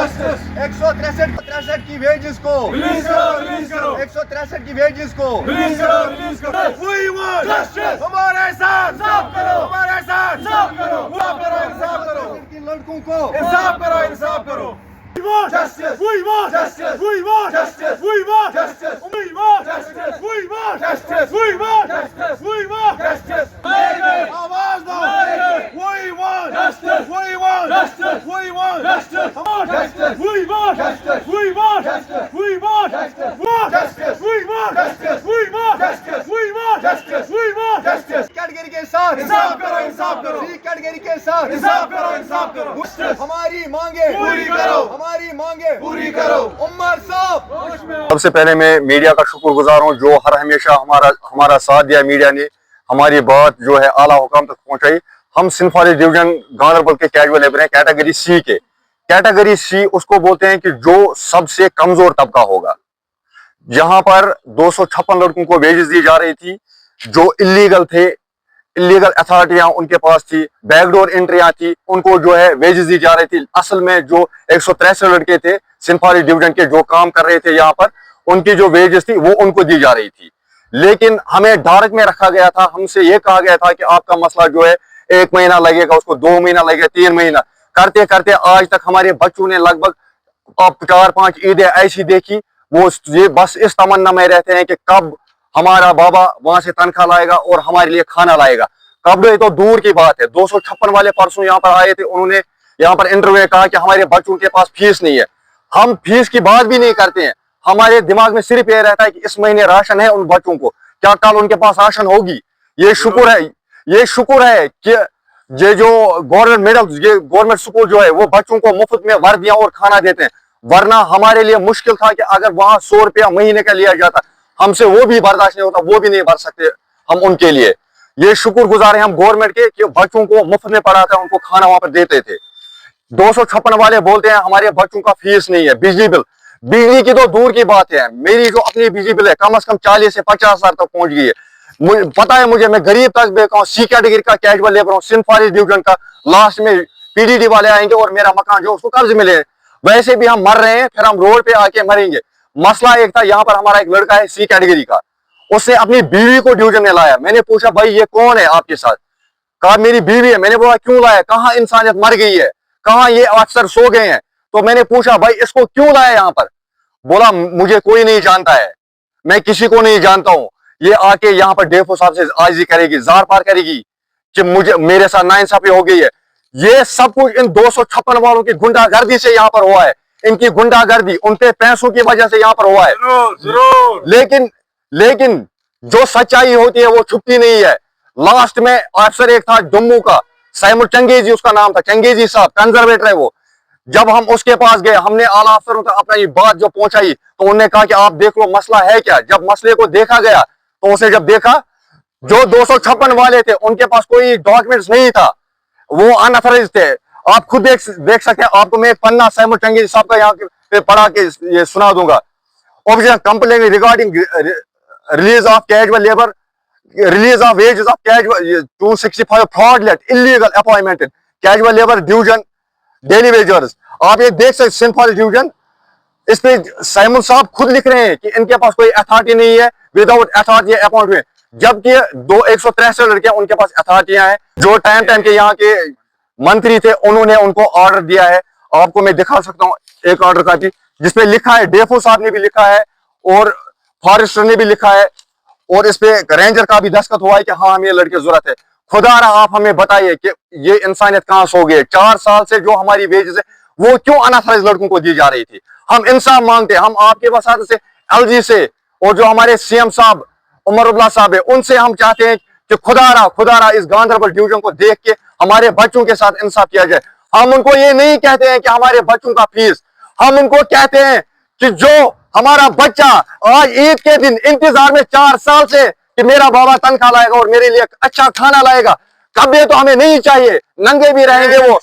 163 की वेजेस को रिलीज करो 163 की वेजेस को रिलीज करो We want Justice! हमारे साथ इंसाफ करो हमारे साथ इंसाफ करो इंसाफ करो इन लड़कों को इंसाफ करो We want Justice! We want Justice! We want Justice! We want Justice! We want Justice! We want Justice! We want Justice! We want Justice! आवाज दो We want Justice! We want Justice! We want Justice! Justice! We want Justice! We want Justice! We want Justice! Want Justice! We want Justice! We want Justice! We want Justice! We want Justice! Category के साथ इंसाफ करो category के साथ इंसाफ करो हमारी मांगे पूरी करो। हमारी मांगे पूरी करो। उमर साहब सबसे पहले मैं मीडिया का शुक्रगुजार हूं जो हर हमेशा हमारा साथ दिया। मीडिया ने हमारी बात जो है आला हुकाम तक पहुंचाई। हम सिंध फॉरेस्ट डिवीजन गांधरबल के कैजुअल लेबर हैं, कैटेगरी सी के। कैटेगरी सी उसको बोलते हैं कि जो सबसे कमजोर तबका होगा। यहाँ पर 256 लड़कों को वेजेस दी जा रही थी जो इलीगल थे। इलीगल अथॉरिटियां उनके पास थी, बैकडोर एंट्रियां थी, उनको जो है वेजेस दी जा रही थी। असल में जो 163 लड़के थे सिंध फॉरेस्ट डिवीजन के जो काम कर रहे थे यहाँ पर, उनकी जो वेजेस थी वो उनको दी जा रही थी। लेकिन हमें डायरेक्ट में रखा गया था, हमसे ये कहा गया था कि आपका मसला जो है 1 महीना लगेगा, उसको 2 महीना लगेगा, 3 महीना करते करते आज तक हमारे बच्चों ने लगभग 4-5 ईदें ऐसी देखी। वो ये बस इस तमन्ना में रहते हैं कि कब हमारा बाबा वहां से तनख्वाह लाएगा और हमारे लिए खाना लाएगा। कब ये तो दूर की बात है। 256 वाले परसों यहाँ पर आए थे, उन्होंने यहाँ पर इंटरव्यू में कहा कि हमारे बच्चों के पास फीस नहीं है। हम फीस की बात भी नहीं करते हैं, हमारे दिमाग में सिर्फ ये रहता है कि इस महीने राशन है उन बच्चों को, क्या कल उनके पास राशन होगी। ये शुक्र है कि ये जो गवर्नमेंट स्कूल जो है वो बच्चों को मुफ्त में वर्दियां और खाना देते हैं। वरना हमारे लिए मुश्किल था कि अगर वहां 100 रुपया महीने का लिया जाता, हमसे वो भी बर्दाश्त नहीं होता, वो भी नहीं भर सकते हम उनके लिए। ये शुक्रगुजार हैं हम गवर्नमेंट के कि बच्चों को मुफ्त में पढ़ाते हैं, उनको खाना वहां पर देते थे। 256 वाले बोलते हैं हमारे बच्चों का फीस नहीं है। बिजली की तो दूर की बात है, मेरी जो अपनी बिजली बिल है कम से कम 40 से 50 हजार तक पहुंच गई है। मुझे पता है, मैं गरीब तक बेका हूँ, सी कैटेगरी का कैजुअल लेबर हूँ, सिंध फॉरेस्ट डिवीजन का। लास्ट में पीडीडी वाले आएंगे और मेरा मकान जो उसको कर्ज मिले। वैसे भी हम मर रहे हैं, फिर हम रोड पे आके मरेंगे। मसला एक था, यहाँ पर हमारा एक लड़का है सी कैटेगरी का, उसने अपनी बीवी को डिवीजन में लाया। मैंने पूछा भाई ये कौन है आपके साथ? कहा मेरी बीवी है। मैंने बोला क्यों लाया? कहाँ इंसानियत मर गई है, कहाँ ये अफसर सो गए हैं। तो मैंने पूछा भाई इसको क्यों लाया यहाँ पर? बोला मुझे कोई नहीं जानता है, मैं किसी को नहीं जानता हूँ। ये आके यहाँ पर डेफो साहब से आर्जी करेगी, जार पार करेगी कि मेरे साथ नाइंसाफी हो गई है। ये सब कुछ इन 256 वालों की गुंडागर्दी से यहाँ पर हुआ है। इनकी गुंडागर्दी उनके पैसों की वजह से यहाँ पर हुआ है। जरूर लेकिन जो सच्चाई होती है वो छुपती नहीं है। लास्ट में अफसर एक था जम्मू का, सैमुल चंगेजी उसका नाम था, चंगेजी साहब कंजर्वेटर है वो। जब हम उसके पास गए, हमने आला अफसरों तक अपना ये बात जो पहुंचाई, तो उन्होंने कहा कि आप देख लो मसला है क्या। जब मसले को देखा गया तो उसे जब देखा, जो 256 वाले थे उनके पास कोई डॉक्यूमेंट्स नहीं था, वो अनऑथराइज्ड थे। आप खुद देख सकते हैं। आपको मैं एक पन्ना सैमुल चंगेजी साहब का यहाँ पे पढ़ा के ये सुना दूंगा। Objection complaint regarding release of casual labour, release of wages of casual 265 fraudulent illegal appointment casual labour division daily wagers. आप ये देख सकते सिंध फॉरेस्ट डिवीजन, इस पे सैमुल साहब खुद लिख रहे हैं कि इनके पास कोई अथॉरिटी नहीं है, विदाउट अथॉरिटी अपॉइंटमेंट। जबकि 163 लड़के उनके पास अथॉरिटियां हैं। जो टाइम के यहाँ के मंत्री थे उन्होंने उनको ऑर्डर दिया है। आपको मैं दिखा सकता हूँ एक ऑर्डर कॉपी जिसपे लिखा है, डेफो साहब ने भी लिखा है और फॉरेस्टर ने भी लिखा है, और इस पे रेंजर का भी दस्तखत हुआ है कि हाँ हमें लड़के जरूरत है। खुदा रहा आप हमें बताइए कि ये इंसानियत कहां सो गई। 4 साल से जो हमारी वेजेस है वो क्यों अनऑथराइज्ड लड़कों को दी जा रही थी। हम इंसाफ मांगते हैं, हम आपके वसात से, एलजी से, और जो हमारे सीएम साहब उमर साहब है उनसे हम चाहते हैं कि खुदा रहा इस गांधरबल डिवीजन को देख के हमारे बच्चों के साथ इंसाफ किया जाए। हम उनको ये नहीं कहते हैं कि हमारे बच्चों का फीस, हम उनको कहते हैं कि जो हमारा बच्चा आज ईद के दिन इंतजार में 4 साल से कि मेरा बाबा तनख्वाह लाएगा और मेरे लिए अच्छा खाना लाएगा, कभी तो हमें नहीं चाहिए, नंगे भी रहेंगे वो।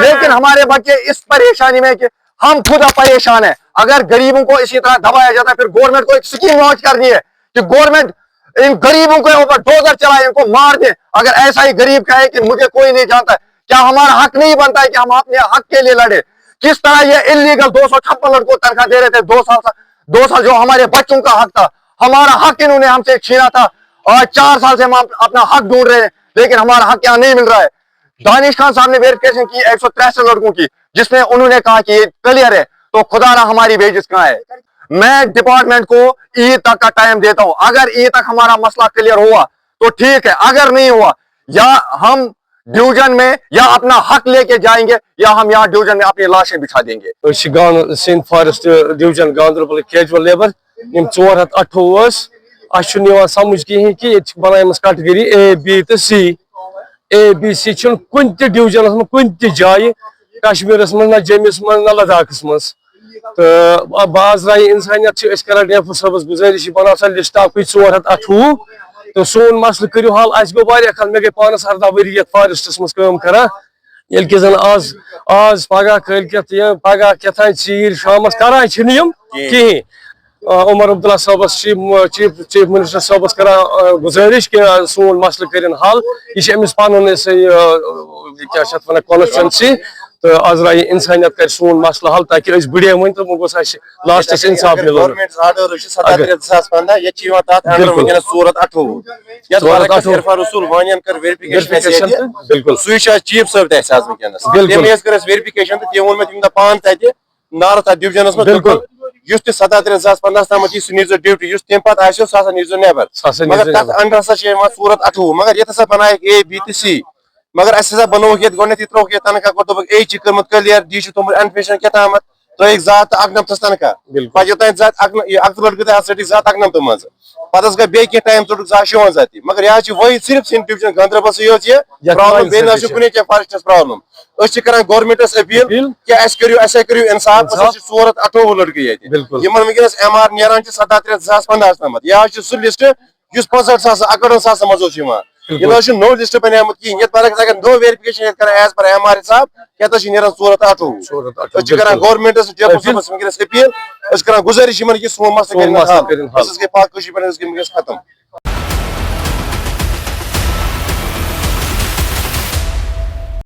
लेकिन हमारे बच्चे इस परेशानी में कि हम खुद परेशान है। अगर गरीबों को इसी तरह दबाया जाता है, फिर गवर्नमेंट को एक स्कीम लॉन्च करनी है कि गवर्नमेंट इन गरीबों के ऊपर डोजर चलाए, इनको मार दे। अगर ऐसा ही गरीब कहे कि मुझे कोई नहीं जानता, क्या हमारा हक नहीं बनता है कि हम अपने हक के लिए लड़े? किस तरह ये इलीगल 256 लड़कों को तनख्वाह दे रहे थे 2 साल जो हमारे बच्चों का हक था, हमारा हक इन्होंने हमसे छीना था। और 4 साल से हम अपना हक ढूंढ रहे हैं, लेकिन हमारा हक यहाँ नहीं मिल रहा है। दानिश खान साहब ने वेरिफिकेशन की 163 लड़कों की, जिसमें उन्होंने कहा कि ये क्लियर है, तो खुदा ना हमारी वेजेस कहाँ है। मैं डिपार्टमेंट को ईद तक का टाइम देता हूं, अगर ईद तक हमारा मसला क्लियर हुआ तो ठीक है, अगर नहीं हुआ या हम डिवीजन में या अपना हक लेके जाएंगे या हम यहाँ डिवीजन में अपनी लाशें बिछा देंगे। Sindh forest division Ganderbal casual labour 428 समझ कहें कि बनाम कैटेगरी A, B तो C। A, B, C कुन डिवीजन में कुन जाए कश्मीर ना जम्मू मं ना लद्दाख मं तो बाज राय इंसानियत डेफो सबस गुजारिश बना सा लिस्ट आप 428 तो सोन मसल करो हल अस गो वारिया मे गई पानस 18 वरी ये फॉरेस्टस मज काम करा ये कि जन आज पगह कल पगह क्या चीर शामस करान कहें उमर अब्दुल्ला साहबस चीफ मिनिस्टर साहबस करा गुजारिश कि सोन मसल कर हल यह अमिस पन क्या कॉन्स्टिट्यूंसी तो आज राय इंसानियत कर सोन मसल हल ताकि बढ़िया वन तो गोस लास्टस इंसाफ मिलन। चीफ वेरिफिकेशन पान नार डिविजन बिल्कुल 37,15 तम सह ड्यूटी तम पे नीजो नेबर मगर तथ अंडर हसा सूरत 28 मगर ये बनाए A, B तो C मगर असा बनो गो त्रो तनख्वाह को दोप A कर्म क्लियर D तुम एनफेशन क्या त्रिक जात 89 तनख्वाह पे योत अक्तूबर लड़क जात 89 मज पे गई बे टाइम चुट जा 57 मगर यह वही सिर्फ सिंध डिविजन गांधरबल से प्रॉब्लम बे कुन फॉरेस्टस प्रॉब्लम कर गवर्नमेंटस अपील कि करो इंसाफ सूरत 28 लड़क वनस MR नीरान 37,2015 तम यह सह लिस्ट 65,000 61,000 मज यह नो लिस्ट बनियामत कहें ये अगर नो वेरिफिकेशन कर एज पर MR हिसाब क्या नीरान सूरत 28 कर गवर्नमेंटस अपील कर गुजारिश सोन मसल कर खत्म।